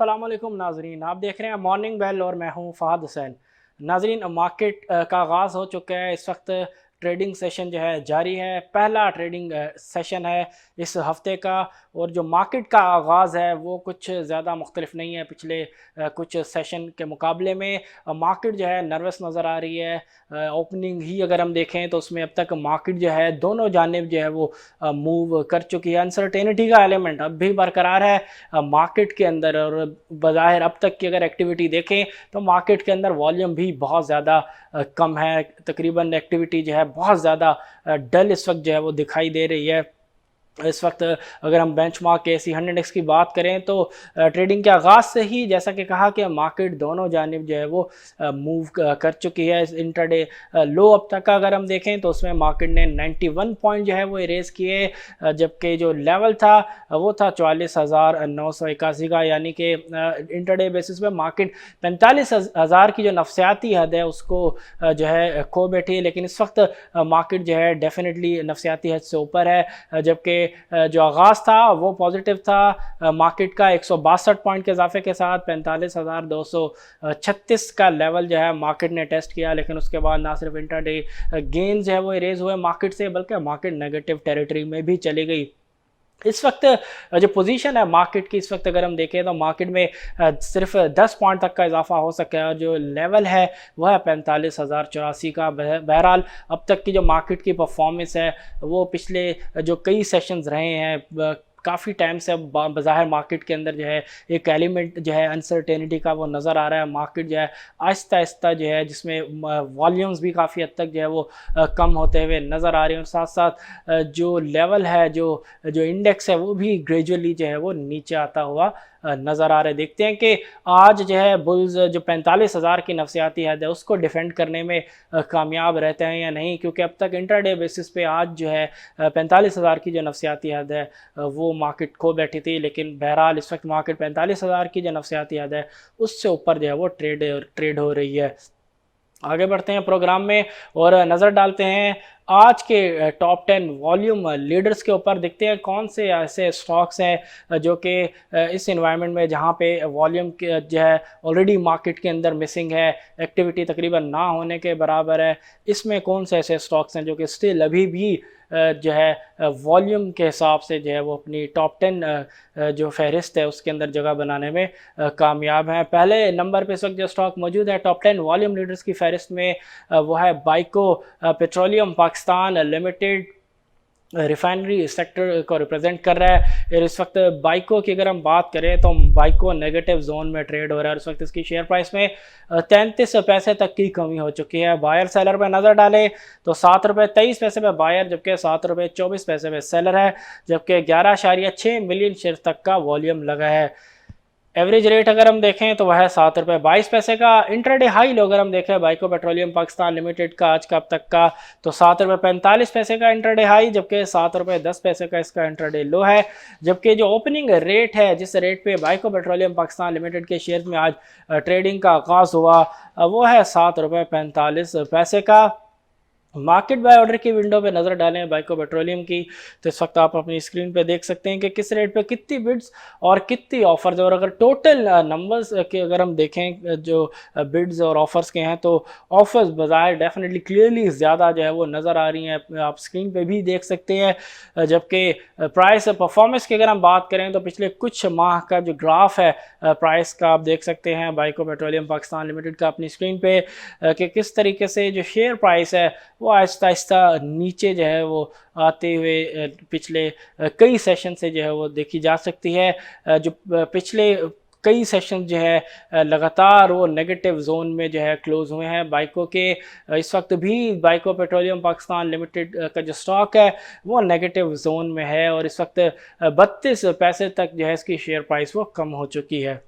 अस्सलाम वालेकुम नाजरीन, आप देख रहे हैं मॉर्निंग बेल और मैं हूं फ़हद हुसैन। नाजरीन, मार्केट का आगाज़ हो चुका है। इस वक्त ट्रेडिंग सेशन जो है जारी है। पहला ट्रेडिंग सेशन है इस हफ़्ते का। और जो मार्केट का आगाज़ है वो कुछ ज़्यादा मुख्तलिफ नहीं है पिछले कुछ सेशन के मुकाबले में। मार्केट जो है नर्वस नज़र आ रही है। ओपनिंग ही अगर हम देखें तो उसमें अब तक मार्केट जो है दोनों जानिब जो है वो मूव कर चुकी है। अनसर्टेनिटी का एलिमेंट अब भी बरकरार है मार्केट के अंदर। और बज़ाहिर अब तक की अगर एक्टिविटी देखें तो मार्केट के अंदर वॉल्यूम भी बहुत ज़्यादा कम है। तकरीबन एक्टिविटी जो है बहुत ज़्यादा डल इस वक्त जो है वो दिखाई दे रही है। इस वक्त अगर हम बेंचमार्क के ASEAN इंडेक्स की बात करें तो ट्रेडिंग के आगाज़ से ही जैसा कि कहा कि मार्केट दोनों जानिब जो है वो मूव कर चुकी है। इंट्राडे लो अब तक का अगर हम देखें तो उसमें मार्केट ने 91 पॉइंट जो है वो इरेज किए, जबकि जो लेवल था वो था 44,981 का। यानी कि इंट्राडे बेसिस पे मार्केट 45,000 की जो नफसियाती हद है उसको जो है खो बैठी है। लेकिन इस वक्त मार्केट जो है डेफिनेटली नफसियाती हद से ऊपर है, जबकि जो आगाज़ था वो पॉजिटिव था। मार्केट का 162 पॉइंट के इजाफे के साथ 45,236 का लेवल जो है मार्केट ने टेस्ट किया। लेकिन उसके बाद ना सिर्फ इंट्राडे गेन जो है वो इरेज हुए मार्केट से, बल्कि मार्केट नेगेटिव टेरिटरी में भी चली गई। इस वक्त जो पोजीशन है मार्केट की, इस वक्त अगर हम देखें तो मार्केट में सिर्फ 10 पॉइंट तक का इजाफा हो सका है। और जो लेवल है वह है 45,084 का। बहरहाल अब तक की जो मार्केट की परफॉर्मेंस है वो पिछले जो कई सेशंस रहे हैं काफ़ी टाइम से बाज़ाहिर मार्केट के अंदर जो है एक एलिमेंट जो है अनसर्टेनिटी का वो नज़र आ रहा है। मार्केट जो है आहिस्ता आहिस्ता जो है जिसमें वॉल्यूम्स भी काफ़ी हद तक जो है वो कम होते हुए नज़र आ रहे हैं। और साथ साथ जो लेवल है जो जो इंडेक्स है वो भी ग्रेजुअली जो है वो नीचे आता हुआ नज़र आ रहे। देखते हैं कि आज जो है बुल्स जो 45,000 की नफसियाती हद है उसको डिफेंड करने में कामयाब रहते हैं या नहीं, क्योंकि अब तक इंट्राडे बेसिस पे आज जो है 45,000 की जो नफसियाती हद है वो मार्केट खो बैठी थी। लेकिन बहरहाल इस वक्त मार्केट 45,000 की जो नफसियाती हद है उससे ऊपर जो है वो ट्रेड हो रही है। आगे बढ़ते हैं प्रोग्राम में और नज़र डालते हैं आज के टॉप 10 वॉल्यूम लीडर्स के ऊपर। देखते हैं कौन से ऐसे स्टॉक्स हैं जो कि इस इन्वायरमेंट में जहां पे वॉल्यूम जो है ऑलरेडी मार्केट के अंदर मिसिंग है, एक्टिविटी तकरीबन ना होने के बराबर है, इसमें कौन से ऐसे स्टॉक्स हैं जो कि स्टिल अभी भी जो है वॉल्यूम के हिसाब से जो है वो अपनी टॉप 10 जो फहरिस्त है उसके अंदर जगह बनाने में कामयाब हैं। पहले नंबर पे इस वक्त जो स्टॉक मौजूद है टॉप 10 वॉल्यूम लीडर्स की फहरिस्त में वो है Byco Petroleum Pakistan Limited. Refinery sector को रिप्रेजेंट कर रहा है। और इस वक्त बाइको की अगर हम बात करें तो बाइको नेगेटिव जोन में ट्रेड हो रहा है। और इस वक्त इसकी शेयर प्राइस में 33 पैसे तक की कमी हो चुकी है। बायर सेलर पर नज़र डालें तो ₹7.23 पे बायर, जबकि ₹7.24 पे सेलर है, जबकि 11.6 मिलियन शेयर तक का वॉल्यूम लगा है। एवरेज रेट अगर हम देखें तो वह है ₹7.22 का। इंट्राडे हाई लो अगर हम देखें बाइको पेट्रोलियम पाकिस्तान लिमिटेड का आज का अब तक का तो ₹7.45 का इंट्राडे हाई, जबकि ₹7.10 का इसका इंट्राडे लो है। जबकि जो ओपनिंग रेट है जिस रेट पे बाइको पेट्रोलियम पाकिस्तान लिमिटेड के शेयर में आज ट्रेडिंग का आगाज़ हुआ वो है ₹7.45 का। मार्केट बाय ऑर्डर की विंडो पे नज़र डालें बाइको पेट्रोलियम की तो इस वक्त आप अपनी स्क्रीन पे देख सकते हैं कि किस रेट पे कितनी बिड्स और कितनी ऑफर्स। और अगर टोटल नंबर्स के अगर हम देखें जो बिड्स और ऑफर्स के हैं तो ऑफर्स बाजार डेफिनेटली क्लियरली ज़्यादा जो है वो नज़र आ रही हैं, आप स्क्रीन पे भी देख सकते हैं। जबकि प्राइस परफॉर्मेंस की अगर हम बात करें तो पिछले कुछ माह का जो ग्राफ है प्राइस का आप देख सकते हैं बाइको पेट्रोलियम पाकिस्तान लिमिटेड का अपनी स्क्रीन पे कि किस तरीके से जो शेयर प्राइस है वो आहिस्ता आहिस्ता नीचे जो है वो आते हुए पिछले कई सेशन से जो है वो देखी जा सकती है। जो पिछले कई सेशन जो है लगातार वो नेगेटिव जोन में जो है क्लोज हुए हैं बाइको के। इस वक्त भी बाइको पेट्रोलियम पाकिस्तान लिमिटेड का जो स्टॉक है वो नेगेटिव जोन में है और इस वक्त 32 पैसे तक जो है इसकी शेयर प्राइस वो कम हो चुकी है।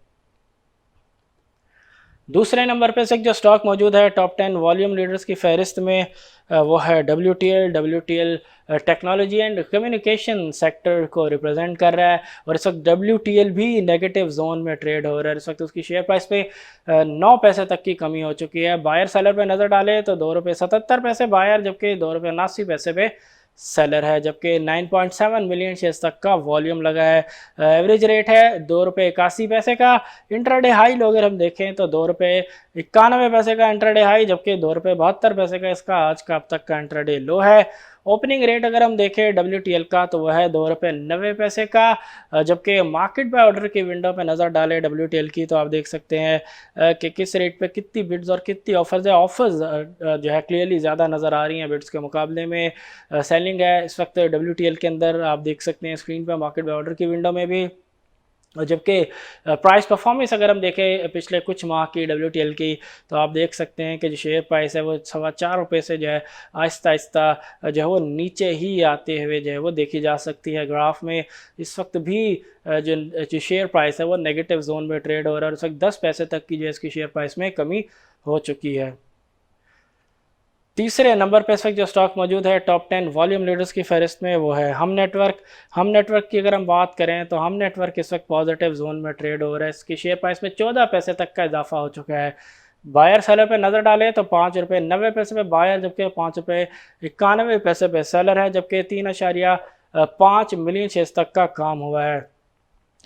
दूसरे नंबर पे से जो स्टॉक मौजूद है टॉप 10 वॉल्यूम लीडर्स की फहरिस्त में वो है WTL technology and communication sector को रिप्रेजेंट कर रहा है। और इस वक्त WTL भी नेगेटिव जोन में ट्रेड हो रहा है। इस वक्त उसकी शेयर प्राइस पे 9 पैसे तक की कमी हो चुकी है। बायर सेलर पे नज़र डालें तो ₹2.77 बायर, जबकि ₹2.79 पे सेलर है, जबकि 9.7 मिलियन शेयर्स तक का वॉल्यूम लगा है। एवरेज रेट है ₹2.81 का। इंट्राडे हाई लो अगर हम देखें तो ₹2.91 का इंट्राडे हाई, जबकि ₹2.72 का इसका आज का अब तक का इंट्राडे लो है। ओपनिंग रेट अगर हम देखें WTL का तो वह है ₹2.90 का। जबकि मार्केट बाय ऑर्डर की विंडो पे नज़र डालें WTL की तो आप देख सकते हैं कि किस रेट पे कितनी बिड्स और कितनी ऑफर्स है। ऑफर्स जो है क्लियरली ज़्यादा नज़र आ रही हैं बिड्स के मुकाबले में। सेलिंग है इस वक्त WTL के अंदर, आप देख सकते हैं स्क्रीन पे मार्केट बाय ऑर्डर की विंडो में भी। जबकि प्राइस परफॉर्मेंस अगर हम देखें पिछले कुछ माह की WTL की तो आप देख सकते हैं कि जो शेयर प्राइस है वो ₹4.25 से जो है आहिस्ता आहिस्ता जो है वो नीचे ही आते हुए जो है वो देखी जा सकती है। ग्राफ में इस वक्त भी जो शेयर प्राइस है वो नेगेटिव जोन में ट्रेड हो रहा है और इस वक्त 10 पैसे तक की जो है इसकी शेयर प्राइस में कमी हो चुकी है। तीसरे नंबर पर इस वक्त जो स्टॉक मौजूद है टॉप 10 वॉल्यूम लीडर्स की फहरिस्त में वो है हम नेटवर्क। हम नेटवर्क की अगर हम बात करें तो हम नेटवर्क इस वक्त पॉजिटिव जोन में ट्रेड हो रहा है। इसकी शेयर प्राइस में 14 पैसे तक का इजाफा हो चुका है। बायर सेलर पे नज़र डालें तो ₹5.90 पे बायर, जबकि ₹5.91 पे सेलर है, जबकि 3.5 मिलियन शेयर्स तक का काम हुआ है।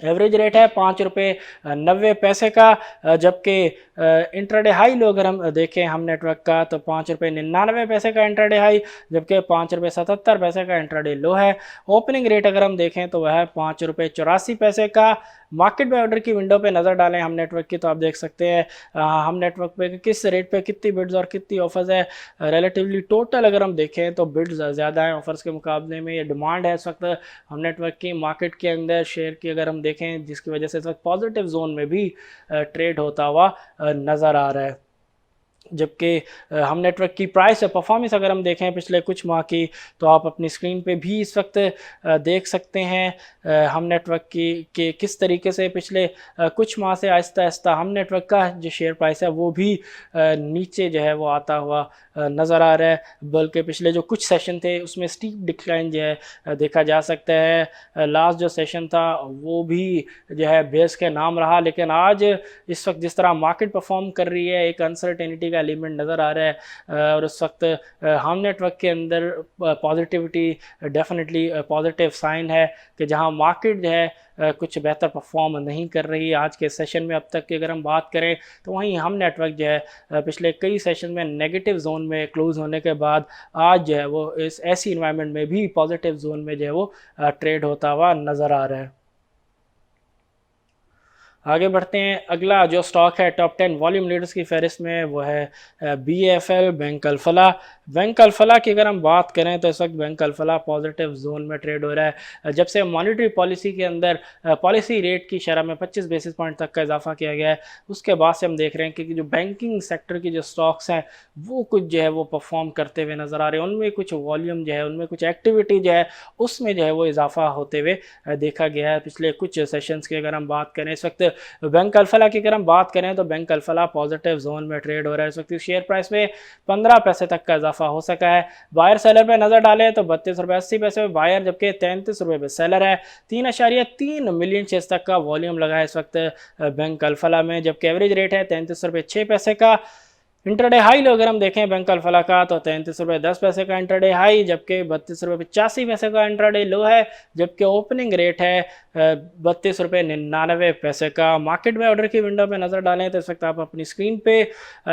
एवरेज रेट है ₹5.90 का। जबकि इंट्राडे हाई लो अगर हम देखें हम नेटवर्क का तो ₹5.99 का इंट्राडे हाई, जबकि ₹5.77 का इंट्राडे लो है। ओपनिंग रेट अगर हम देखें तो वह है ₹5.84 का। मार्केट बाय ऑर्डर की विंडो पे नज़र डालें हम नेटवर्क की तो आप देख सकते हैं हम नेटवर्क पे किस रेट पे कितनी बिड्स और कितनी ऑफर्स है। रिलेटिवली टोटल अगर हम देखें तो बिड्स ज़्यादा हैं ऑफर्स के मुकाबले में। ये डिमांड है इस वक्त हम नेटवर्क की मार्केट के अंदर शेयर की अगर हम देखें, जिसकी वजह से इस वक्त पॉजिटिव जोन में भी ट्रेड होता हुआ नज़र आ रहा है। जबकि हम नेटवर्क की प्राइस और परफॉर्मेंस अगर हम देखें पिछले कुछ माह की तो आप अपनी स्क्रीन पे भी इस वक्त देख सकते हैं हम नेटवर्क की कि किस तरीके से पिछले कुछ माह से आहिस्ता आहिस्ता हम नेटवर्क का जो शेयर प्राइस है वो भी नीचे जो है वो आता हुआ नज़र आ रहा है। बल्कि पिछले जो कुछ सेशन थे उसमें स्टीप डिक्लाइन जो है देखा जा सकता है। लास्ट जो सेशन था वो भी जो है बेस के नाम रहा, लेकिन आज इस वक्त जिस तरह मार्केट परफॉर्म कर रही है एक अनसर्टेनिटी का एलिमेंट नज़र आ रहा है और उस वक्त हम नेटवर्क के अंदर पॉजिटिविटी डेफिनेटली पॉजिटिव साइन है कि जहां मार्केट जो है कुछ बेहतर परफॉर्म नहीं कर रही आज के सेशन में। अब तक की अगर हम बात करें तो वहीं हम नेटवर्क जो है पिछले कई सेशन में नेगेटिव जोन में क्लोज होने के बाद आज जो है वो इस ऐसी इन्वायरमेंट में भी पॉजिटिव जोन में जो है वो ट्रेड होता हुआ नज़र आ रहा है। आगे बढ़ते हैं। अगला जो स्टॉक है टॉप 10 वॉल्यूम लीडर्स की फहरिस्त में वो है BFL bank Al Falah. Bank Al Falah की अगर हम बात करें तो इस वक्त बैंक अल-फलाह पॉजिटिव जोन में ट्रेड हो रहा है। जब से मॉनेटरी पॉलिसी के अंदर पॉलिसी रेट की शरह में 25 बेसिस पॉइंट तक का इजाफा किया गया है, उसके बाद से हम देख रहे हैं कि जो बैंकिंग सेक्टर की जो स्टॉक्स हैं वो कुछ जो है वो परफॉर्म करते हुए नज़र आ रहे हैं। उनमें कुछ वॉल्यूम जो है, उनमें कुछ एक्टिविटी जो है उसमें जो है वो इजाफा होते हुए देखा गया है पिछले कुछ सेशंस की अगर हम बात करें। इस वक्त बैंक अल-फलाह की अगर हम बात करें तो बैंक अल-फलाह पॉजिटिव जोन में ट्रेड हो रहा है। इस वक्त शेयर प्राइस में 15 पैसे तक का इजाफा हो सका है। बायर सेलर पे नजर डालें तो ₹32.80 पे बायर, जबकि ₹33 पे सेलर है। 3.3 मिलियन शेयर्स तक का वॉल्यूम लगा है इस वक्त बैंक अल-फलाह में, जबकि एवरेज रेट है ₹33.06 का। इंटरडे हाई लो अगर हम देखें बैंक अल-फलाह का तो ₹33.10 का इंटरडे हाई, जबकि ₹32.85 का इंटरडे लो है, जबकि ओपनिंग रेट है ₹32.99 का। मार्केट में ऑर्डर की विंडो पे नज़र डालें तो इस वक्त आप अपनी स्क्रीन पे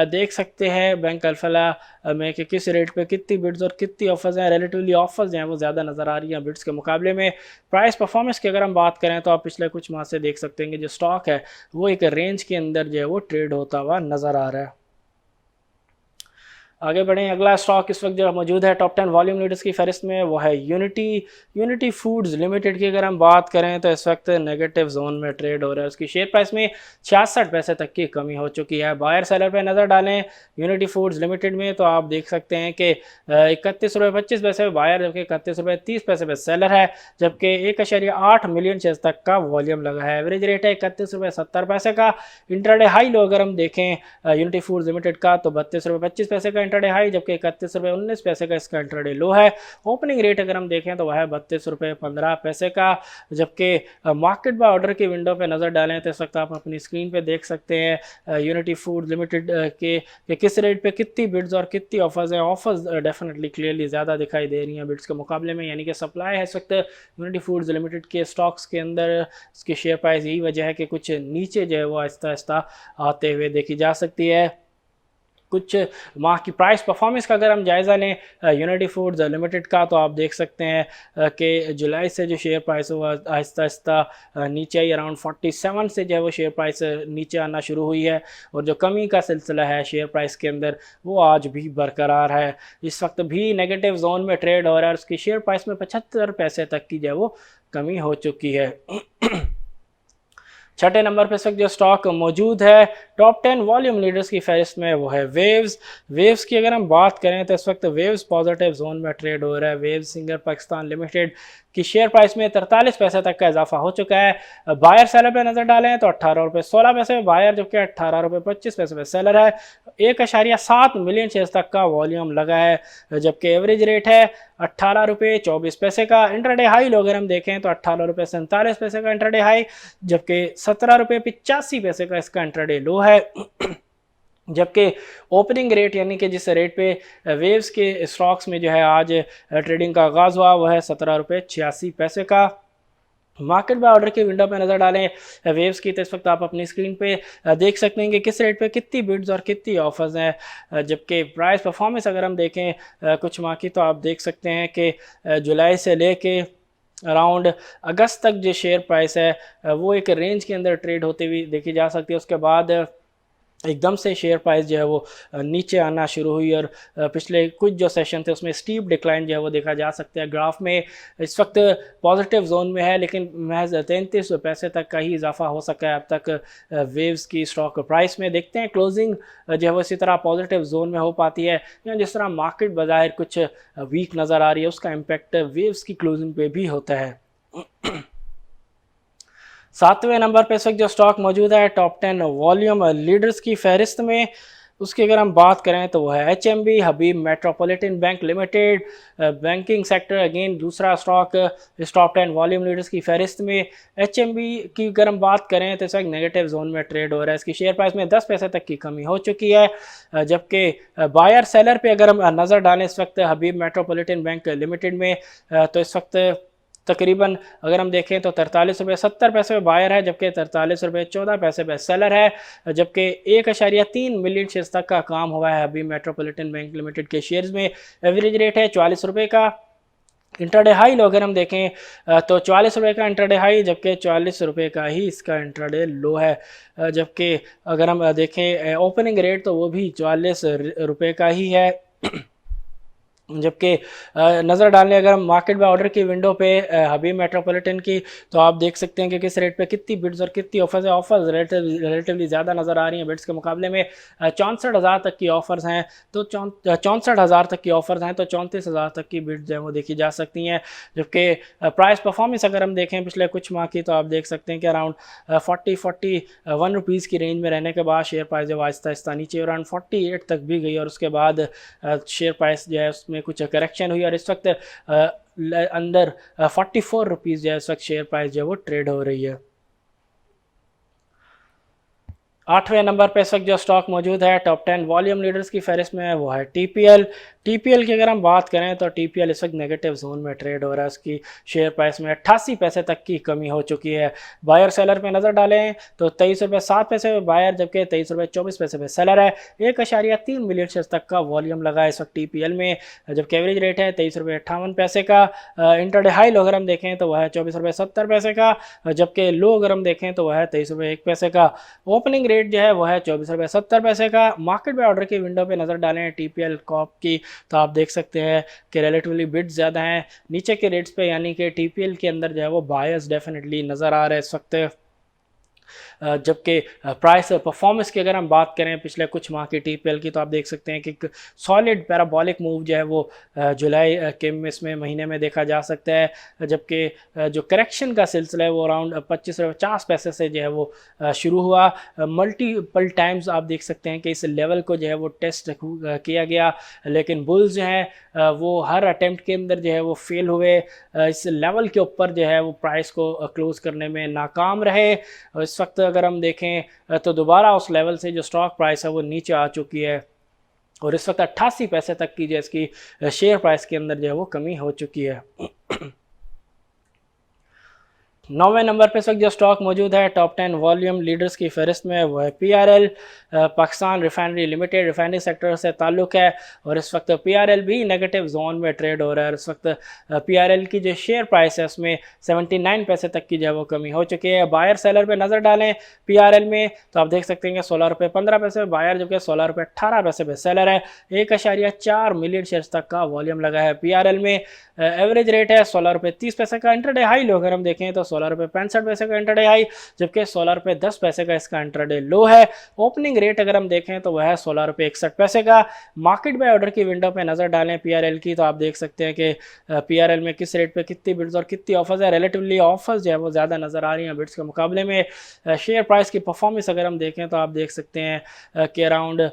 देख सकते हैं बैंक अल-फलाह में कि किस रेट पे कितनी बिड्स और कितनी ऑफर्स हैं। रिलेटिवली ऑफर्स जो हैं वो ज़्यादा नज़र आ रही हैं बिड्स के मुकाबले में। प्राइस परफॉर्मेंस की अगर हम बात करें तो आप पिछले कुछ माह से देख सकते हैं कि जो स्टॉक है वो एक रेंज के अंदर जो है वो ट्रेड होता हुआ नज़र आ रहा है। आगे बढ़ें। अगला स्टॉक इस वक्त जो मौजूद है टॉप 10 वॉल्यूम लीडर्स की फहरिस्त में वो है यूनिटी फूड्स लिमिटेड की अगर हम बात करें तो इस वक्त नेगेटिव जोन में ट्रेड हो रहा है। उसकी शेयर प्राइस में 66 पैसे तक की कमी हो चुकी है। बायर सेलर पे नज़र डालें यूनिटी फूड्स लिमिटेड में तो आप देख सकते हैं कि ₹31.25 पे बायर, जबकि ₹31.30 पे सेलर है, जबकि 1.8 मिलियन शेयर्स तक का वॉल्यूम लगा है। एवरेज रेट है ₹31.70 का। इंट्राडे हाई लो अगर हम देखें यूनिटी फूड्स लिमिटेड का तो ₹32.25 का इंटरडे हाई, जबकि 31 रुपये 19 पैसे का इसका इंटरडे लो है। ओपनिंग रेट अगर हम देखें तो वह है 32 रुपये 15 पैसे का। जबकि मार्केट बाय ऑर्डर की विंडो पे नज़र डालें तो इस वक्त आप अपनी स्क्रीन पे देख सकते हैं यूनिटी फूड लिमिटेड के किस रेट पे कितनी बिड्स और कितनी ऑफर्स हैं। ऑफर्स डेफिनेटली क्लियरली ज़्यादा दिखाई दे रही हैं बिड्स के मुकाबले में, यानी कि सप्लाई है इस वक्त यूनिटी फूड्स लिमिटेड के स्टॉक्स के अंदर। इसकी शेयर प्राइस यही वजह है कि कुछ नीचे जो है वो आहिस्ता आहिस्ता आते हुए देखी जा सकती है। कुछ माह की प्राइस परफॉर्मेंस का अगर हम जायज़ा लें यूनिटी फूड्स लिमिटेड का, तो आप देख सकते हैं कि जुलाई से जो शेयर प्राइस हुआ आहिस्ता आहिस्ता नीचे आई। अराउंड 47 से जो है वो शेयर प्राइस नीचे आना शुरू हुई है, और जो कमी का सिलसिला है शेयर प्राइस के अंदर वो आज भी बरकरार है। इस वक्त भी नेगेटिव जोन में ट्रेड हो रहा है, उसकी शेयर प्राइस में 75 पैसे तक की जो है वो कमी हो चुकी है। छठे नंबर पर इस वक्त जो स्टॉक मौजूद है टॉप 10 वॉल्यूम लीडर्स की फहरिस्त में वो है वेव्स। वेव्स की अगर हम बात करें तो इस वक्त वेव्स पॉजिटिव जोन में ट्रेड हो रहा है। वेव्स सिंगर पाकिस्तान लिमिटेड की शेयर प्राइस में 43 पैसे तक का इजाफा हो चुका है। बायर सेलर पे नजर डालें तो 18 रुपये 16 पैसे बायर, जबकि 18 रुपये 25 पैसे पे सेलर है। 1.7 मिलियन शेयर्स तक का वॉल्यूम लगा है, जबकि एवरेज रेट है 18 रुपये 24 पैसे का। इंटरडे हाई लो अगर हम देखें तो 18 रुपये 47 पैसे का इंटरडे हाई, जबकि 17 रुपये 85 पैसे का इसका इंटरडे लो है। जबकि ओपनिंग रेट यानी कि जिस रेट पे वेव्स के स्टॉक्स में जो है आज ट्रेडिंग का आगाज़ हुआ वह है 17 रुपये 86 पैसे का। मार्केट बाय ऑर्डर की विंडो पे नज़र डालें वेव्स की तो इस वक्त आप अपनी स्क्रीन पे देख सकते हैं कि किस रेट पे कितनी बिड्स और कितनी ऑफर्स हैं। जबकि प्राइस परफॉर्मेंस अगर हम देखें कुछ माह की, तो आप देख सकते हैं कि जुलाई से लेके अराउंड अगस्त तक जो शेयर प्राइस है वो एक रेंज के अंदर ट्रेड होती हुई देखी जा सकती है। उसके बाद एकदम से शेयर प्राइस जो है वो नीचे आना शुरू हुई, और पिछले कुछ जो सेशन थे उसमें स्टीप डिक्लाइन जो है वो देखा जा सकता है। ग्राफ में इस वक्त पॉजिटिव जोन में है, लेकिन महज 33 पैसे तक का ही इजाफा हो सका है अब तक वेव्स की स्टॉक प्राइस में। देखते हैं क्लोजिंग जो है वो इसी तरह पॉजिटिव जोन में हो पाती है, या जिस तरह मार्केट बाज़ाहिर कुछ वीक नज़र आ रही है उसका इम्पेक्ट वेव्स की क्लोजिंग पे भी होता है। 7वें नंबर पे इस वक्त जो स्टॉक मौजूद है टॉप 10 वॉल्यूम लीडर्स की फहरिस्त में, उसकी अगर हम बात करें तो वह है HMB Habib Metropolitan Bank Limited. Banking sector again दूसरा स्टॉक इस टॉप 10 वॉल्यूम लीडर्स की फहरिस्त में। HMB की अगर हम बात करें तो इस वक्त नेगेटिव जोन में ट्रेड हो रहा है। इसकी शेयर प्राइस में 10 पैसे तक की कमी हो चुकी है, जबकि बायर सेलर पे अगर हम नज़र डालें इस वक्त हबीब मेट्रोपॉलिटन बैंक लिमिटेड में, तो इस वक्त तकरीबन अगर हम देखें तो 43 रुपये 70 पैसे पे बायर है, जबकि 43 रुपये 14 पैसे पे सेलर है। जबकि 1.3 मिलियन शेयर्स तक का काम हुआ है अभी मेट्रोपॉलिटन बैंक लिमिटेड के शेयर्स में। एवरेज रेट है 44 रुपये का। इंटरडे हाई लो अगर हम देखें तो 44 रुपये का इंटरडे हाई, जबकि 44 रुपये का ही इसका इंटरडे लो है। जबकि अगर हम देखें ओपनिंग रेट तो वो भी 44 रुपये का ही है। जबकि नज़र डालने अगर हम मार्केट बाय ऑर्डर की विंडो पे हबीब मेट्रोपॉलिटन की, तो आप देख सकते हैं कि किस रेट पे कितनी बिड्स और कितनी ऑफर्स है। ऑफर्स रिलेटिवली ज़्यादा नज़र आ रही हैं बिड्स के मुकाबले में। 64,000 तक की ऑफर्स हैं, तो 64,000 तक की ऑफर्स हैं, तो 34,000 तक की बिड्स जो है वो देखी जा सकती हैं। जबकि प्राइस परफॉर्मेंस अगर हम देखें पिछले कुछ माह की, तो आप देख सकते हैं कि अराउंड 41 रुपीज़ की रेंज में रहने के बाद शेयर प्राइस जो आहिस्ता आहिस्ता नीचे अराउंड 48 तक भी गई, और उसके बाद शेयर प्राइस जो है में कुछ करेक्शन हुई, और इस वक्त अंदर 44 रुपीज़ जो है इस वक्त शेयर प्राइस जो है वो ट्रेड हो रही है। 8वें नंबर पे इस वक्त जो स्टॉक मौजूद है टॉप 10 वॉल्यूम लीडर्स की फहरिस्त में वो है TPL। TPL की अगर हम बात करें तो TPL इस वक्त नेगेटिव जोन में ट्रेड हो रहा है। उसकी शेयर प्राइस में 88 पैसे तक की कमी हो चुकी है। बायर सेलर पे नज़र डालें तो 23 रुपये 7 पैसे पे बायर, जबकि 23 रुपये 24 पैसे पे सेलर है। 1.3 मिलियन शेयर्स तक का वॉल्यूम लगा है इस वक्त TPL में, जबकि एवरेज रेट है 23 रुपये 58 पैसे का। इंटरडे हाई लो अगर हम देखें तो वह है 24 रुपये 70 पैसे का, जबकि लो अगर हम देखें तो वह है 23 रुपये 1 पैसे का। ओपनिंग रेट जो है वह है 24 रुपये 70 पैसे का। मार्केट बाय ऑर्डर की विंडो पे नज़र डालें TPL कॉप की, तो आप देख सकते हैं कि रिलेटिवली बिड्स ज़्यादा हैं नीचे के रेट्स पे, यानी कि TPL के अंदर जो है वो बायर्स डेफिनेटली नज़र आ रहे हैं इस वक्त। जबकि प्राइस परफॉर्मेंस की अगर हम बात करें पिछले कुछ माह की टीपीएल की, तो आप देख सकते हैं कि एक सॉलिड पैराबॉलिक मूव जो है वो जुलाई के इसमें महीने में देखा जा सकता है, जबकि जो करेक्शन का सिलसिला है वो अराउंड 25 से 50 पैसे से जो है वो शुरू हुआ। मल्टीपल टाइम्स आप देख सकते हैं कि इस लेवल को जो है वो टेस्ट किया गया, लेकिन बुल्स जो हैं वो हर अटेम्प्ट के अंदर जो है वो फेल हुए, इस लेवल के ऊपर जो है वो प्राइस को क्लोज करने में नाकाम रहे। इस वक्त अगर हम देखें तो दोबारा उस लेवल से जो स्टॉक प्राइस है वो नीचे आ चुकी है और इस वक्त 88 पैसे तक की जो इसकी शेयर प्राइस के अंदर जो है वो कमी हो चुकी है। 9वें नंबर पे इस वक्त जो स्टॉक मौजूद है टॉप 10 वॉल्यूम लीडर्स की फहरिस्त में, वो है PRL, Pakistan refinery limited, refinery sector से ताल्लुक़ है और इस वक्त PRL भी नेगेटिव जोन में ट्रेड हो रहा है। इस वक्त PRL की जो शेयर प्राइस है उसमें 79 पैसे तक की जो है वो कमी हो चुकी है। बायर सेलर पे नज़र डालें PRL में तो आप देख सकते हैं कि 16 रुपये 15 पैसे बायर, जबकि 16 रुपये 18 पैसे पे सेलर है। 1.4 मिलियन शेयर्स तक का वॉल्यूम लगा है PRL में। एवरेज रेट है 16 रुपये 30 पैसे का। इंटरडे हाई लो अगर हम देखें तो 16 रुपये 65 पैसे का इंटरडे हाई, जबकि 16 रुपये 10 पैसे का इसका इंटरडे लो है। ओपनिंग रेट अगर हम देखें तो वह है 16 रुपये 61 पैसे का। मार्केट बाय ऑर्डर की विंडो पे नज़र डालें PRL की तो आप देख सकते हैं कि PRL में किस रेट पे कितनी बिड्स और कितनी ऑफर्स है। रिलेटिवली ऑफर्स जो है वो ज़्यादा नज़र आ रही हैं बिड्स के मुकाबले में। शेयर प्राइस की परफॉर्मेंस अगर हम देखें तो आप देख सकते हैं कि अराउंड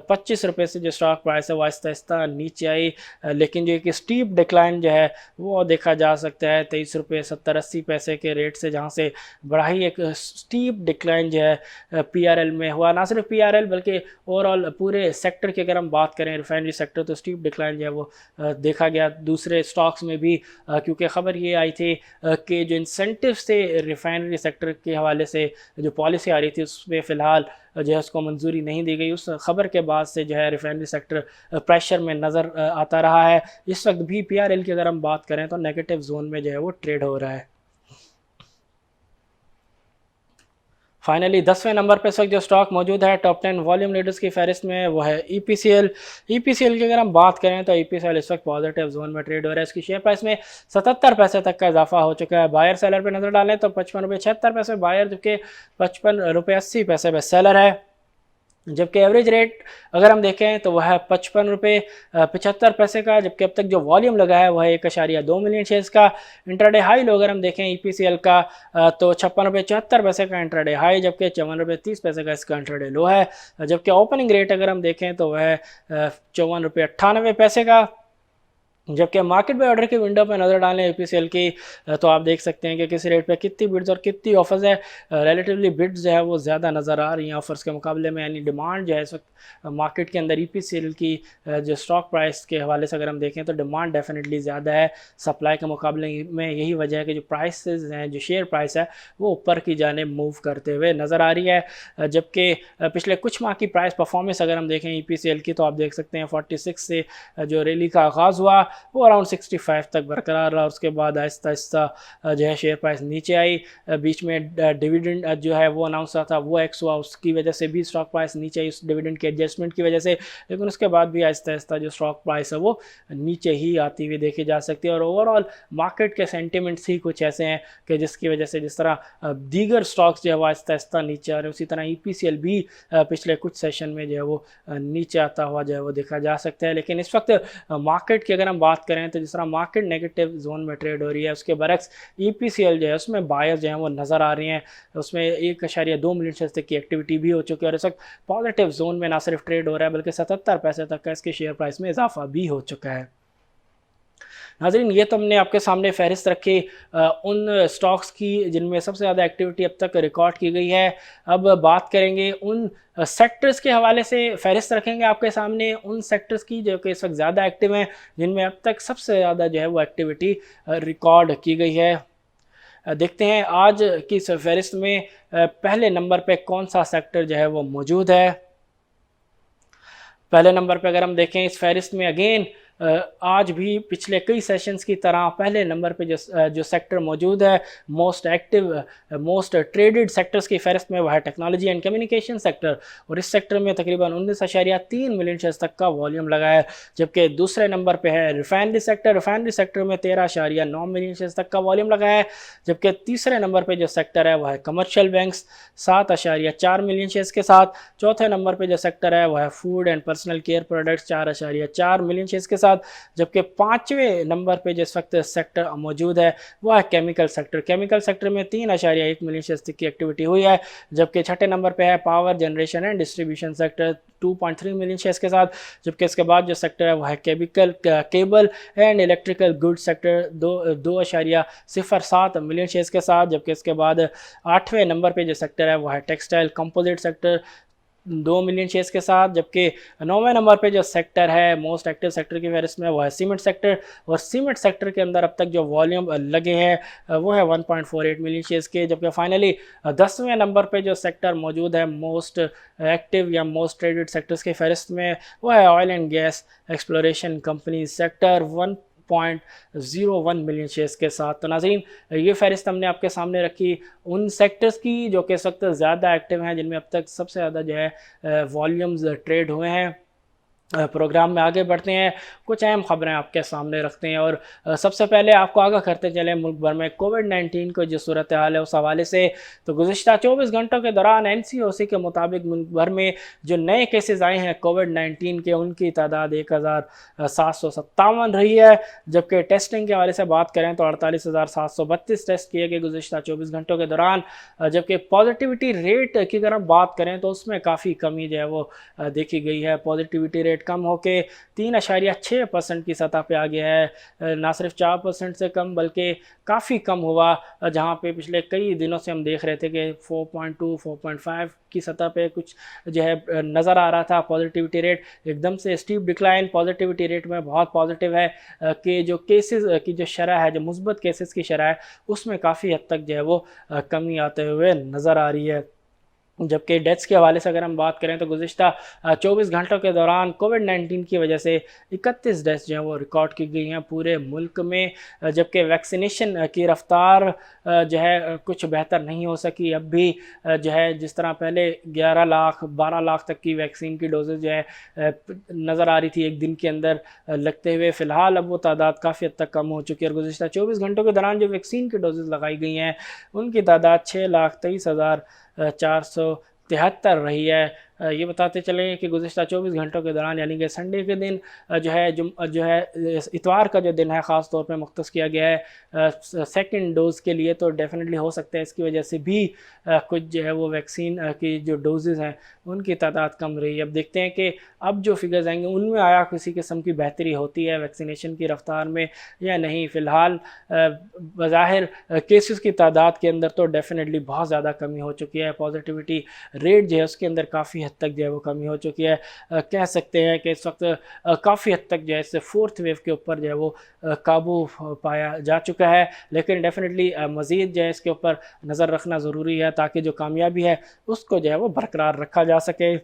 25 रुपये से जो स्टॉक प्राइस है वो आहिस्ता आहिस्ता नीचे आई, लेकिन जो एक स्टीप डिक्लाइन जो है वो देखा जा सकता है 23 रुपये 70-80 पैसे के रेट से, जहाँ से बड़ा ही एक स्टीप डिक्लाइन जो है PRL में हुआ। ना सिर्फ PRL बल्कि ओवरऑल पूरे सेक्टर की अगर हम बात करें रिफाइनरी सेक्टर, तो स्टीप डिक्लाइन जो है वो देखा गया दूसरे स्टॉक्स में भी, क्योंकि ख़बर ये आई थी कि जो इंसेंटिव्स थे रिफाइनरी सेक्टर के हवाले से जो पॉलिसी आ रही थी उसमें फ़िलहाल जो है उसको मंजूरी नहीं दी गई। उस खबर के बाद से जो है रिफाइनरी सेक्टर प्रेशर में नज़र आता रहा है। इस वक्त भी PRL की अगर हम बात करें तो नेगेटिव जोन में जो है वो ट्रेड हो रहा है। फाइनली 10वें नंबर पे इस वक्त जो स्टॉक मौजूद है टॉप 10 वॉल्यूम लीडर्स की फहरिस्त में, वो है EPCL। EPCL की अगर हम बात करें तो EPCL इस वक्त पॉजिटिव जोन में ट्रेड हो रहा है। इसकी शेयर प्राइस में 77 पैसे तक का इजाफा हो चुका है। बायर सेलर पे नज़र डालें तो 55 रुपये 76 पैसे बायर, जबकि 55 रुपये 80 पैसे पे सेलर है। जबकि एवरेज रेट अगर हम देखें तो वह है 55 रुपये 75 पैसे का, जबकि अब तक जो वॉल्यूम लगा है वह 1.2 मिलियन शेयर्स का। इंट्राडे हाई लो अगर हम देखें EPCL का तो 56 रुपये 74 पैसे का इंट्राडे हाई, जबकि 54 रुपये 30 पैसे का इसका इंट्राडे लो है। जबकि ओपनिंग रेट अगर हम देखें तो वह 54 रुपये 98 पैसे का। जबकि मार्केट बाय ऑर्डर की विंडो पर नज़र डालें EPCL की तो आप देख सकते हैं कि किस रेट पे कितनी बिड्स और कितनी ऑफर्स है। रिलेटिवली बिड्स जो है वो ज़्यादा नज़र आ रही हैं ऑफर्स के मुकाबले में, यानी डिमांड जो है इस वक्त मार्केट के अंदर EPCL की जो स्टॉक प्राइस के हवाले से अगर हम देखें तो डिमांड डेफिनेटली ज़्यादा है सप्लाई के मुकाबले में। यही वजह है कि जो प्राइसेस हैं, जो शेयर प्राइस है वो ऊपर की जानिब मूव करते हुए नज़र आ रही है। जबकि पिछले कुछ माह की प्राइस परफॉर्मेंस अगर हम देखें EPCL की तो आप देख सकते हैं 46 से जो रैली का आगाज़ हुआ वो अराउंड 65 तक बरकरार रहा। उसके बाद आहिस्ता आहिस्ता जो है शेयर प्राइस नीचे आई। बीच में डिविडेंड जो है वो अनाउंस था वो एक्स हुआ, उसकी वजह से भी स्टॉक प्राइस नीचे आई उस डिविडेंड के एडजस्टमेंट की वजह से, लेकिन उसके बाद भी आहिस्ता आहिस्ता जो स्टॉक प्राइस है वो नीचे ही आती हुई देखी जा सकती है। और ओवरऑल मार्केट के सेंटिमेंट्स ही कुछ ऐसे हैं कि जिसकी वजह से जिस तरह दीगर स्टॉक्स जो है वो आहिस्ता आहिस्ता नीचे आ रहे हैं, उसी तरह EPCL भी पिछले कुछ सेशन में जो है वो नीचे आता हुआ जो है वो देखा जा सकता है। लेकिन इस वक्त मार्केट की अगर हम बात करें तो जिस तरह मार्केट नेगेटिव जोन में ट्रेड हो रही है, उसके बरक्स EPCL जो है उसमें बायर्स जो हैं वो नज़र आ रही हैं। उसमें 1.2 मिलियन शेयर्स तक की एक्टिविटी भी हो चुकी है और इस वक्त पॉजिटिव जोन में ना सिर्फ ट्रेड हो रहा है बल्कि 77 पैसे तक का इसके शेयर प्राइस में इजाफा भी हो चुका है। नाज़रीन, ये तो हमने आपके सामने फहरिस्त रखी उन स्टॉक्स की जिनमें सबसे ज़्यादा एक्टिविटी अब तक रिकॉर्ड की गई है। अब बात करेंगे उन सेक्टर्स के हवाले से, फहरिस्त रखेंगे आपके सामने उन सेक्टर्स की जो कि इस वक्त ज़्यादा एक्टिव हैं, जिनमें अब तक सबसे ज़्यादा जो है वो एक्टिविटी रिकॉर्ड की गई है। देखते हैं आज की इस फहरिस्त में पहले नंबर पे कौन सा सेक्टर जो है वो मौजूद है। पहले नंबर पे अगर हम देखें इस फहरिस्त में अगेन आज भी पिछले कई सेशंस की तरह पहले नंबर पे जो सेक्टर मौजूद है most active most traded sectors की फहरिस्त में, वह है टेक्नोलॉजी एंड कम्युनिकेशन सेक्टर, और इस सेक्टर में तकरीबन 19.3 मिलियन शेयर्स तक का वॉल्यूम लगा है। जबकि दूसरे नंबर पे है रिफाइनरी सेक्टर में 13.9 मिलियन शेयर्स तक का वॉल्यूम लगा है। जबकि तीसरे नंबर पे जो सेक्टर है वह है कमर्शियल बैंक्स 7.4 मिलियन शेयर्स के साथ। चौथे नंबर पे जो सेक्टर है वह है food and personal care products 4.4 million shares के साथ। जबकि पाँचवें नंबर पे जिस वक्त सेक्टर मौजूद है वह है केमिकल सेक्टर में 3.1 मिलियन शेयर्स तक की एक्टिविटी हुई है। जबकि छठे नंबर पे है power generation and distribution sector 2.3 million shares के साथ। जबकि इसके बाद जो सेक्टर है वह है cable and electrical goods sector 2.07 million shares के साथ। जबकि इसके बाद आठवें नंबर पे जो सेक्टर है वह है textile composite sector 2 million shares के साथ। जबकि 9वें नंबर पे जो सेक्टर है मोस्ट एक्टिव सेक्टर की फहरिस्त में वह है सीमेंट सेक्टर, और सीमेंट सेक्टर के अंदर अब तक जो वॉल्यूम लगे हैं वो है 1.48 मिलियन शेयर्स के। जबकि फाइनली 10वें नंबर पे जो सेक्टर मौजूद है मोस्ट एक्टिव या मोस्ट ट्रेडेड सेक्टर्स की फहरिस्त में वह है oil and gas exploration company sector 1.01 million shares के साथ। तो नाज़रीन, ये फहरिस्त हमने आपके सामने रखी उन सेक्टर्स की जो कि इस वक्त ज़्यादा एक्टिव हैं, जिनमें अब तक सबसे ज़्यादा जो है वॉल्यूम्स ट्रेड हुए हैं। प्रोग्राम में आगे बढ़ते हैं, कुछ अहम खबरें आपके सामने रखते हैं, और सबसे पहले आपको आगाह करते चले मुल्क भर में कोविड-19 को जो सूरत हाल है उस हवाले से। तो गुज़िश्ता 24 घंटों के दौरान NCOC के मुताबिक मुल्क भर में जो नए केसेस आए हैं कोविड-19 के, उनकी तादाद 1757 रही है। जबकि टेस्टिंग के हवाले से बात करें तो 48,732 टेस्ट किए गए गुज़िश्ता 24 घंटों के दौरान। जबकि पॉजिटिविटी रेट की अगर हम बात करें तो उसमें काफ़ी कमी जो है वो देखी गई है। पॉजिटिविटी रेट कम होके 3.6% की सतह पे आ गया है, ना सिर्फ 4% से कम बल्कि काफ़ी कम हुआ, जहाँ पे पिछले कई दिनों से हम देख रहे थे कि 4.2 4.5 की सतह पे कुछ जो है नज़र आ रहा था। पॉजिटिविटी रेट एकदम से स्टीप डिक्लाइन पॉजिटिविटी रेट में बहुत पॉजिटिव है कि जो केसेस की जो शरह है, जो मुस्बत केसेस की शरह है, उसमें काफ़ी हद तक जो है वो कमी आते हुए नज़र आ रही है। जबकि डेथ्स के हवाले से अगर हम बात करें तो गुज़िश्ता 24 घंटों के दौरान कोविड-19 की वजह से 31 डेथ्स जो हैं वो रिकॉर्ड की गई हैं पूरे मुल्क में। जबकि वैक्सीनेशन की रफ्तार जो है कुछ बेहतर नहीं हो सकी। अब भी जो है जिस तरह पहले 11 लाख 12 लाख तक की वैक्सीन की डोजेज़ जो है नज़र आ रही थी एक दिन के अंदर लगते हुए, फ़िलहाल अब वो तादाद काफ़ी हद तक कम हो चुकी है। और गुज़िश्ता 24 घंटों के दौरान जो वैक्सीन की डोजेज़ लगाई गई हैं उनकी तादाद 6,23,473 रही है। ये बताते चलें कि गुज़िश्ता 24 घंटों के दौरान यानी कि संडे के दिन जो है इतवार का जो दिन है ख़ास तौर पे मुख्तस किया गया है सेकंड डोज़ के लिए, तो डेफिनेटली हो सकता है इसकी वजह से भी कुछ जो है वो वैक्सीन की जो डोजेज़ हैं उनकी तादाद कम रही है। अब देखते हैं कि अब जो फिगर्स आएंगे उनमें आया किसी किस्म की बेहतरी होती है वैक्सीनेशन की रफ्तार में या नहीं। फ़िलहाल बज़ाहिर केसेस की तादाद के अंदर तो डेफिनेटली बहुत ज़्यादा कमी हो चुकी है। पॉजिटिविटी रेट जो है उसके अंदर काफ़ी हद तक जो है वो कमी हो चुकी है। कह सकते हैं कि इस वक्त काफ़ी हद तक जो है इससे फोर्थ वेव के ऊपर जो है वो काबू पाया जा चुका है। लेकिन डेफिनेटली मज़ीद जो है इसके ऊपर नज़र रखना ज़रूरी है ताकि जो कामयाबी है उसको जो है वो बरकरार रखा जा सके।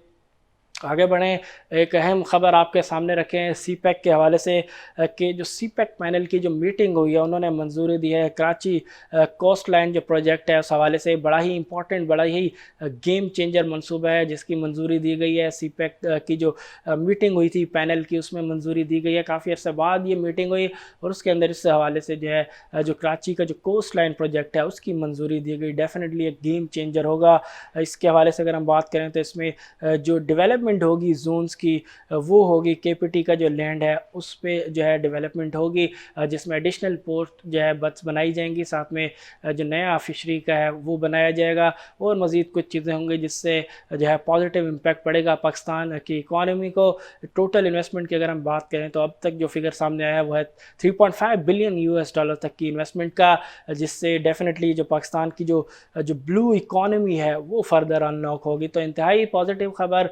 आगे बढ़ें, एक अहम ख़बर आपके सामने रखें CPEC के हवाले से कि जो CPEC पैनल की जो मीटिंग हुई है उन्होंने मंजूरी दी है कराची कोस्ट लाइन जो प्रोजेक्ट है उस हवाले से। बड़ा ही इंपॉर्टेंट, बड़ा ही गेम चेंजर मंसूबा है जिसकी मंजूरी दी गई है। CPEC की जो मीटिंग हुई थी पैनल की उसमें मंजूरी दी गई है। काफ़ी अर्से बाद ये मीटिंग हुई और उसके अंदर इस हवाले से जो है जो कराची का जो कोस्ट लाइन प्रोजेक्ट है उसकी मंजूरी दी गई। डेफिनेटली एक गेम चेंजर होगा। इसके हवाले से अगर हम बात करें तो इसमें जो डेवलपमेंट होगी जोन्स की वो होगी, KPT का जो लैंड है उस पे जो है डेवलपमेंट होगी जिसमें एडिशनल पोर्ट जो है बट्स बनाई जाएंगी, साथ में जो नया फिशरी का है वो बनाया जाएगा और मज़ीद कुछ चीज़ें होंगी जिससे जो है पॉजिटिव इम्पैक्ट पड़ेगा पाकिस्तान की इकॉनमी को। टोटल इन्वेस्टमेंट की अगर हम बात करें तो अब तक जो फिगर सामने आया है वो है 3.5 बिलियन US तक की इन्वेस्टमेंट का, जिससे डेफिनेटली जो पाकिस्तान की जो ब्लू इकॉनमी है वो फर्दर अनलॉक होगी। तो इंतहाई पॉजिटिव ख़बर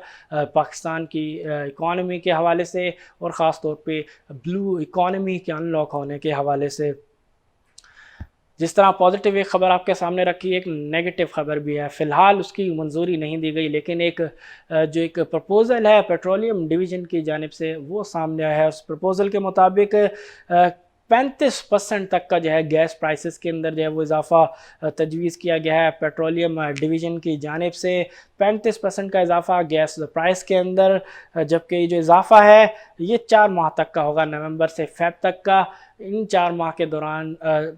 पाकिस्तान की इकॉनमी के हवाले से और ख़ास तौर पे ब्लू इकॉनमी के अनलॉक होने के हवाले से। जिस तरह पॉजिटिव एक ख़बर आपके सामने रखी, एक नेगेटिव ख़बर भी है। फ़िलहाल उसकी मंजूरी नहीं दी गई, लेकिन जो एक प्रपोज़ल है पेट्रोलियम डिवीज़न की जानिब से वो सामने आया है। उस प्रपोज़ल के मुताबिक 35% तक का जो है गैस प्राइसेस के अंदर जो है वो इजाफ़ा तजवीज़ किया गया है पेट्रोलियम डिवीज़न की जानिब से। 35% का इजाफ़ा गैस प्राइस के अंदर, जबकि जो इजाफ़ा है ये 4 माह तक का होगा, नवंबर से फ़ेब तक का। इन 4 माह के दौरान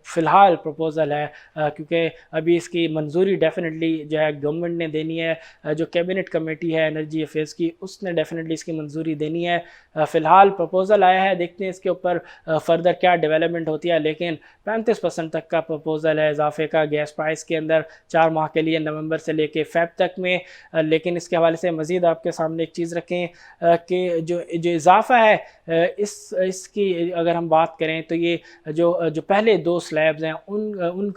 फ़िलहाल प्रपोज़ल है, क्योंकि अभी इसकी मंजूरी डेफिनेटली जो है गवर्नमेंट ने देनी है। जो कैबिनेट कमेटी है एनर्जी अफेयर्स की, उसने डेफिनेटली इसकी मंजूरी देनी है। फ़िलहाल प्रपोज़ल आया है, देखते हैं इसके ऊपर फ़र्दर क्या डेवलपमेंट होती है। लेकिन 35% तक का प्रपोज़ल है इजाफे का गैस प्राइस के अंदर 4 माह के लिए, नवंबर से लेके फ़ेब तक में। लेकिन इसके हवाले से मज़ीद आपके सामने एक चीज़ रखें कि जो जो इजाफ़ा है इसकी अगर हम बात करें तो ये जो पहले 2 स्लैब्स हैं उन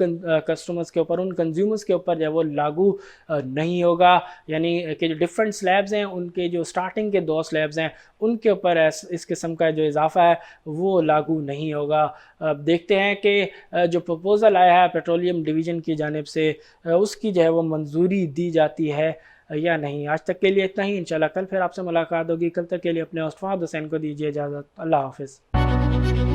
कस्टमर्स के ऊपर, उन कंज्यूमर्स के ऊपर जो है वो लागू नहीं होगा। यानी कि जो डिफरेंट स्लैब्स हैं उनके जो स्टार्टिंग के 2 स्लैब्स हैं उनके ऊपर इस किस्म का जो इजाफ़ा है वो लागू नहीं होगा। अब देखते हैं कि जो प्रपोज़ल आया है पेट्रोलियम डिवीज़न की जानिब से उसकी जो है वो मंजूरी दी जाती है या नहीं। आज तक के लिए इतना ही, इंशाल्लाह कल फिर आपसे मुलाकात होगी। कल तक के लिए अपने होस्ट फहद हुसैन को दीजिए इजाज़त। अल्लाह हाफ़िज़।